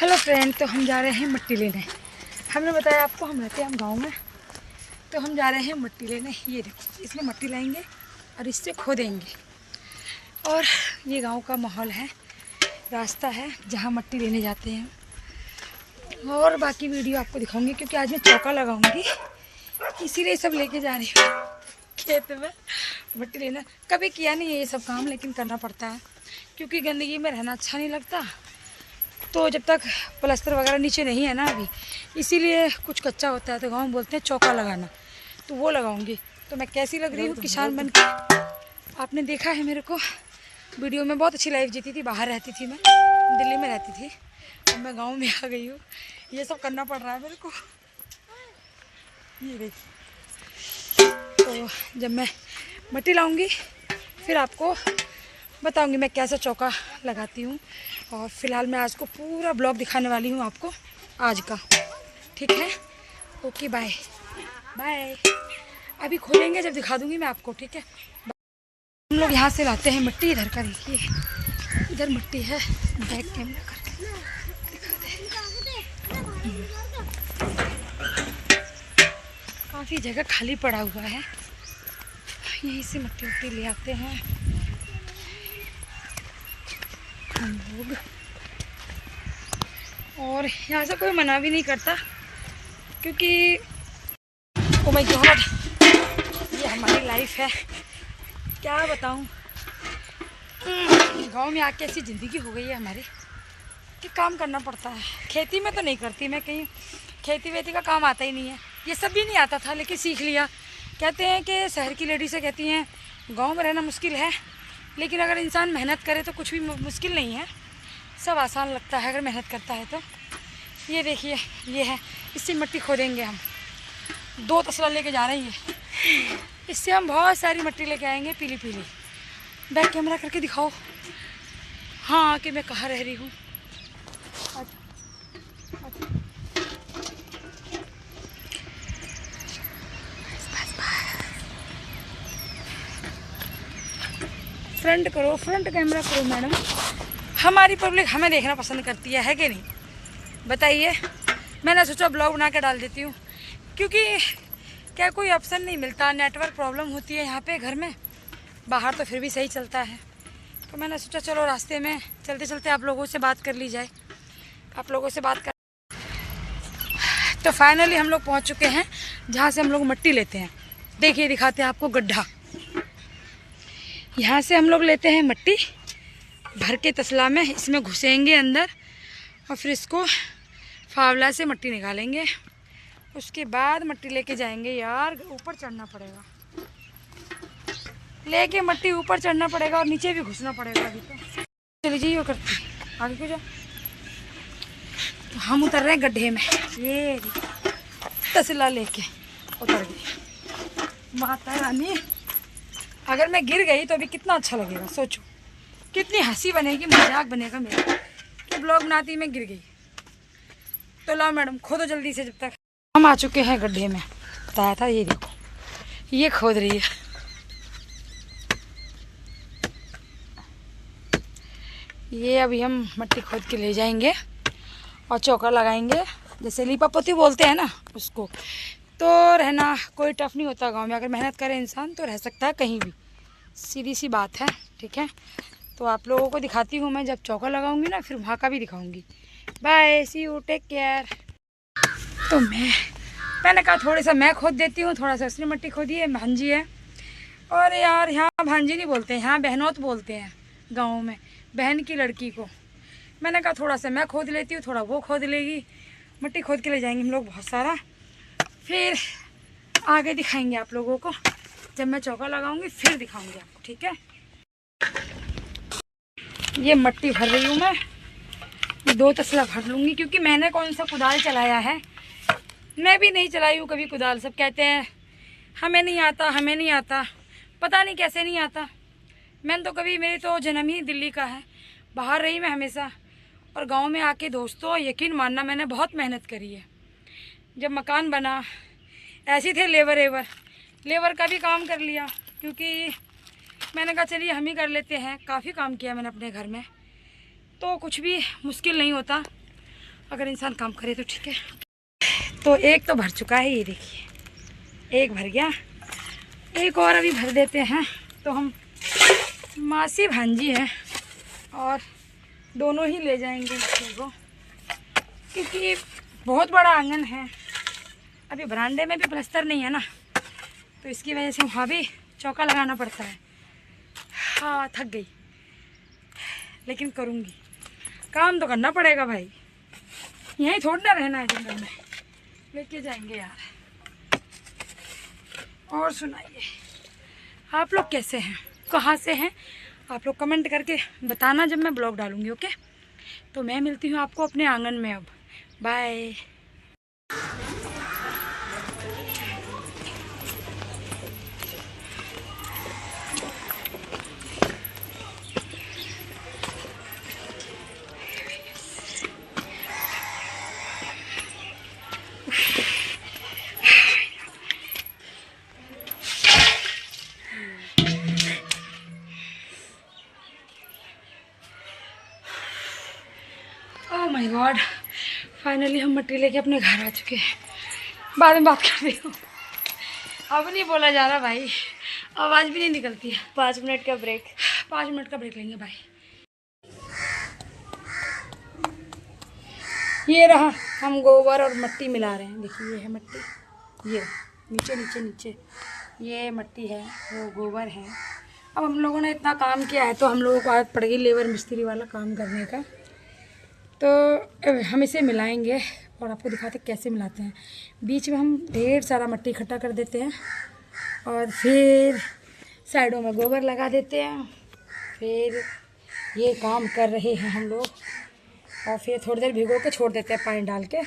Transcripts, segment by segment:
Hello friend, तो हम जा रहे हैं मिट्टी लेने। हमने बताया आपको हम रहते हैं हम गांव में, तो हम जा रहे हैं मिट्टी लेने। ये देखो, इसमें मिट्टी लाएंगे और इससे खोदेंगे। और ये गांव का माहौल है, रास्ता है जहां मिट्टी लेने जाते हैं। और बाकी वीडियो आपको दिखाऊंगी क्योंकि आज मैं चौका लगाऊंगी, इसीलिए सब लेके जा रही हूँ खेत में मिट्टी लेना। कभी किया नहीं है ये सब काम, लेकिन करना पड़ता है क्योंकि गंदगी में रहना अच्छा नहीं लगता। तो जब तक प्लास्टर वगैरह नीचे नहीं है ना अभी, इसीलिए कुछ कच्चा होता है तो गाँव में बोलते हैं चौका लगाना, तो वो लगाऊंगी। तो मैं कैसी लग रही हूँ किसान बन के, आपने देखा है मेरे को वीडियो में। बहुत अच्छी लाइफ जीती थी, बाहर रहती थी, मैं दिल्ली में रहती थी, अब मैं गाँव में आ गई हूँ। ये सब करना पड़ रहा है मेरे को। ये देखिए, तो जब मैं मिट्टी लाऊंगी फिर आपको बताऊंगी मैं कैसा चौका लगाती हूँ। और फिलहाल मैं आज को पूरा ब्लॉग दिखाने वाली हूँ आपको आज का, ठीक है। Okay bye bye. अभी खोलेंगे जब दिखा दूँगी मैं आपको, ठीक है। हम लोग यहाँ से लाते हैं मिट्टी। इधर का देखिए, इधर मिट्टी है, बैक कैमरा करके दिखाते हैं। काफ़ी जगह खाली पड़ा हुआ है, यहीं से मिट्टी उट्टी ले आते हैं हम लोग। और यहाँ से कोई मना भी नहीं करता क्योंकि ओ माय गॉड, ये हमारी लाइफ है, क्या बताऊँ। गांव में आके ऐसी ज़िंदगी हो गई है हमारी कि काम करना पड़ता है। खेती में तो नहीं करती मैं, कहीं खेती वेती का काम आता ही नहीं है। ये सब भी नहीं आता था लेकिन सीख लिया। कहते हैं कि शहर की लेडीज़ें कहती हैं गांव में रहना मुश्किल है, लेकिन अगर इंसान मेहनत करे तो कुछ भी मुश्किल नहीं है, सब आसान लगता है अगर मेहनत करता है तो। ये देखिए, ये है, इससे मिट्टी खोदेंगे हम। 2 तसला लेके जा रही है, इससे हम बहुत सारी मिट्टी लेके आएंगे, पीली पीली। बैक कैमरा करके दिखाओ हाँ कि मैं कहाँ रह रही हूँ। फ्रंट करो, फ्रंट कैमरा करो मैडम। हमारी पब्लिक हमें देखना पसंद करती है कि नहीं, बताइए। मैंने सोचा ब्लॉग बना के डाल देती हूँ क्योंकि क्या कोई ऑप्शन नहीं मिलता, नेटवर्क प्रॉब्लम होती है यहाँ पे घर में। बाहर तो फिर भी सही चलता है, तो मैंने सोचा चलो रास्ते में चलते चलते आप लोगों से बात कर ली जाए। आप लोगों से बात कर, तो फाइनली हम लोग पहुँच चुके हैं जहाँ से हम लोग मिट्टी लेते हैं। देखिए, दिखाते हैं आपको गड्ढा। यहाँ से हम लोग लेते हैं मिट्टी भर के तसला में, इसमें घुसेंगे अंदर और फिर इसको फावला से मिट्टी निकालेंगे। उसके बाद मिट्टी लेके जाएंगे। यार ऊपर चढ़ना पड़ेगा, लेके मिट्टी ऊपर चढ़ना पड़ेगा और नीचे भी घुसना पड़ेगा। अभी तो चली जाइए करती आगे क्यों जा। तो हम उतर रहे हैं गड्ढे में, ये तसला लेके उतर गए। माता रानी, अगर मैं गिर गई तो अभी कितना अच्छा लगेगा, सोचो कितनी हंसी बनेगी, मजाक बनेगा मेरा कि ब्लॉग बनाती मैं गिर गई। तो लाओ मैडम खोदो जल्दी से। जब तक हम आ चुके हैं गड्ढे में, बताया था, ये देखो ये खोद रही है। ये अभी हम मिट्टी खोद के ले जाएंगे और चौका लगाएंगे, जैसे लीपा पोती बोलते हैं ना उसको। तो रहना कोई टफ नहीं होता गांव में, अगर मेहनत करे इंसान तो रह सकता है कहीं भी, सीधी सी बात है, ठीक है। तो आप लोगों को दिखाती हूँ मैं, जब चौका लगाऊंगी ना फिर वहाँ का भी दिखाऊंगी। Bye, see you, take care. तो मैंने कहा थोड़ा सा मैं खोद देती हूँ, थोड़ा सा उसने मिट्टी खोदी है, भांजी है। और यार यहाँ भांजी नहीं बोलते हैं, यहाँ बहनौत बोलते हैं गाँव में, बहन की लड़की को। मैंने कहा थोड़ा सा मैं खोद लेती हूँ, थोड़ा वो खोद लेगी। मिट्टी खोद के ले जाएंगे हम लोग बहुत सारा, फिर आगे दिखाएंगे आप लोगों को। जब मैं चौका लगाऊंगी फिर दिखाऊंगी आपको, ठीक है। ये मिट्टी भर रही हूँ मैं, 2 तसला भर लूँगी क्योंकि मैंने कौन सा कुदाल चलाया है, मैं भी नहीं चलाई हूँ कभी कुदाल। सब कहते हैं हमें नहीं आता, हमें नहीं आता, पता नहीं कैसे नहीं आता। मैंने तो कभी, मेरी तो जन्म ही दिल्ली का है, बाहर रही मैं हमेशा। और गांव में आके दोस्तों यकीन मानना मैंने बहुत मेहनत करी है। जब मकान बना ऐसे थे लेबर का भी काम कर लिया क्योंकि मैंने कहा चलिए हम ही कर लेते हैं। काफ़ी काम किया मैंने अपने घर में, तो कुछ भी मुश्किल नहीं होता। अगर इंसान काम करे तो ठीक है। तो एक तो भर चुका है, ये देखिए एक भर गया, एक और अभी भर देते हैं। तो हम मासी भांजी हैं और दोनों ही ले जाएंगे मट्टी को, क्योंकि बहुत बड़ा आंगन है। अभी बरामदे में भी प्लास्टर नहीं है ना, तो इसकी वजह से वहाँ भी चौका लगाना पड़ता है। हाँ थक गई, लेकिन करूँगी, काम तो करना पड़ेगा भाई, यहीं थोड़ी ना रहना है जंगल में, लेके जाएंगे यार। और सुनाइए, आप लोग कैसे हैं, कहाँ से हैं आप लोग, कमेंट करके बताना जब मैं ब्लॉग डालूँगी। ओके, तो मैं मिलती हूँ आपको अपने आंगन में अब। Bye. Oh my God, finally हम मट्टी लेके अपने घर आ चुके हैं। बाद में बात कर रही हूँ, अब नहीं बोला जा रहा भाई, आवाज़ भी नहीं निकलती है। 5 मिनट का ब्रेक, 5 मिनट का ब्रेक लेंगे भाई। ये रहा, हम गोबर और मट्टी मिला रहे हैं। देखिए ये है मट्टी, ये नीचे नीचे नीचे ये मट्टी है, वो गोबर है। अब हम लोगों ने इतना काम किया है तो हम लोगों को आदत पड़ गई लेबर मिस्त्री वाला काम करने का। तो हम इसे मिलाएंगे और आपको दिखाते कैसे मिलाते हैं। बीच में हम ढेर सारा मट्टी इकट्ठा कर देते हैं और फिर साइडों में गोबर लगा देते हैं। फिर ये काम कर रहे हैं हम लोग, और फिर थोड़ी देर भिगो के छोड़ देते हैं पानी डाल के,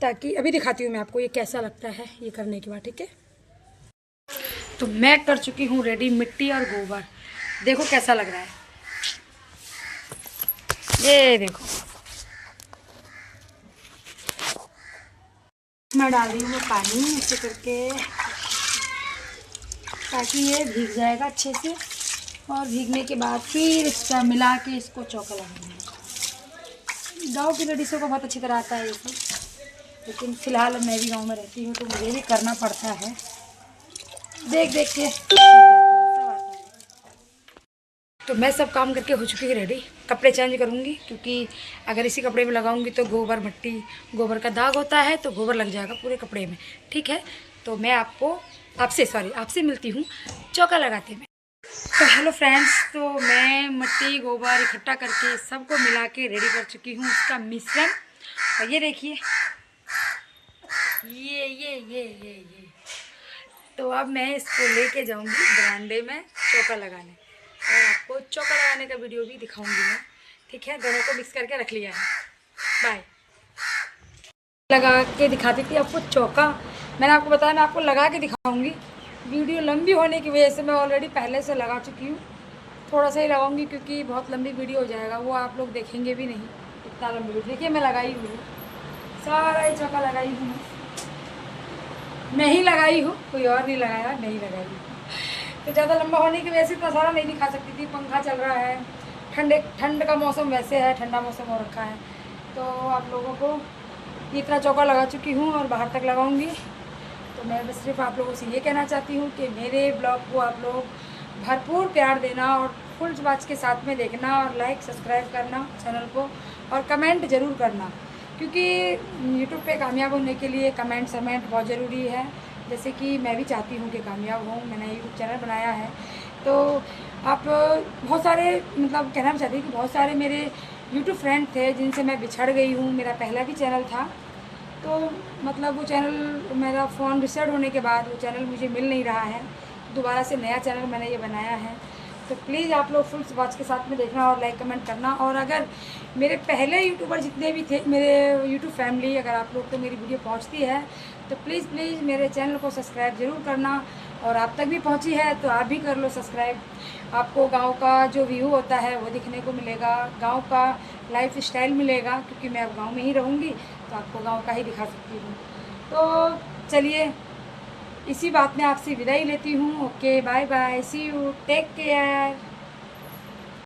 ताकि अभी दिखाती हूँ मैं आपको ये कैसा लगता है ये करने के बाद। ठीक है, तो मैं कर चुकी हूँ रेडी मिट्टी और गोबर, देखो कैसा लग रहा है। ये देखो मैं डाल रही हूँ पानी ऐसे करके, ताकि ये भीग जाएगा अच्छे से, और भीगने के बाद फिर इसका मिला के इसको चौका लगाना। गाँव की लेडीज़ों को बहुत अच्छी तरह आता है ये सब, लेकिन फ़िलहाल मैं भी गांव में रहती हूँ तो मुझे भी करना पड़ता है, देख देख के सब आता है। तो मैं सब काम करके हो चुकी है रेडी, कपड़े चेंज करूँगी, क्योंकि अगर इसी कपड़े में लगाऊंगी तो गोबर मट्टी, गोबर का दाग होता है तो गोबर लग जाएगा पूरे कपड़े में। ठीक है, तो मैं आपसे मिलती हूँ चौका लगाते में। तो हेलो फ्रेंड्स, तो मैं मट्टी गोबर इकट्ठा करके सबको मिला के रेडी कर चुकी हूँ उसका मिश्रण। और ये देखिए ये तो अब मैं इसको लेके जाऊंगी बरामदे में चौका लगाने, और आपको चौका लगाने का वीडियो भी दिखाऊंगी मैं। ठीक है, दोनों को मिक्स करके रख लिया है। बाय। लगा के दिखाती थी आपको चौका, मैंने आपको बताया मैं आपको लगा के दिखाऊंगी। वीडियो लंबी होने की वजह से मैं ऑलरेडी पहले से लगा चुकी हूँ, थोड़ा सा ही लगाऊंगी क्योंकि बहुत लंबी वीडियो हो जाएगा, वो आप लोग देखेंगे भी नहीं इतना लंबी वीडियो। देखिए मैं लगाई हुई सारा ही चौका लगाई हूँ, मैं ही लगाई हूँ, कोई और नहीं लगाया, नहीं लगाई हूँ। तो ज़्यादा लंबा होने की वजह से इतना सारा नहीं दिखा सकती थी, पंखा चल रहा है, ठंड का मौसम वैसे है, ठंडा मौसम हो रखा है, तो आप लोगों को इतना चौका लगा चुकी हूँ और बाहर तक लगाऊंगी। तो मैं बस सिर्फ आप लोगों से ये कहना चाहती हूँ कि मेरे ब्लॉग को आप लोग भरपूर प्यार देना और फुल वाच के साथ में देखना, और लाइक सब्सक्राइब करना चैनल को, और कमेंट ज़रूर करना, क्योंकि यूट्यूब पे कामयाब होने के लिए कमेंट बहुत ज़रूरी है। जैसे कि मैं भी चाहती हूँ कि कामयाब हूँ, मैंने यूट्यूब चैनल बनाया है, तो आप बहुत सारे मतलब कहना चाहती हूँ कि बहुत सारे मेरे यूट्यूब फ्रेंड थे जिनसे मैं बिछड़ गई हूँ। मेरा पहला भी चैनल था, तो मतलब वो चैनल मेरा फ़ोन रिसेट होने के बाद वो चैनल मुझे मिल नहीं रहा है, दोबारा से नया चैनल मैंने ये बनाया है। तो प्लीज़ आप लोग फुल वॉच के साथ में देखना और लाइक कमेंट करना। और अगर मेरे पहले यूट्यूबर जितने भी थे, मेरे यूट्यूब फैमिली, अगर आप लोग को मेरी वीडियो पहुंचती है तो प्लीज़ मेरे चैनल को सब्सक्राइब ज़रूर करना, और आप तक भी पहुंची है तो आप भी कर लो सब्सक्राइब। आपको गांव का जो व्यू होता है वो दिखने को मिलेगा, गांव का लाइफ स्टाइल मिलेगा, क्योंकि मैं अब गाँव में ही रहूँगी तो आपको गाँव का ही दिखा सकती हूँ। तो चलिए इसी बात में आपसे विदाई लेती हूँ। Okay, bye bye, see you, take care.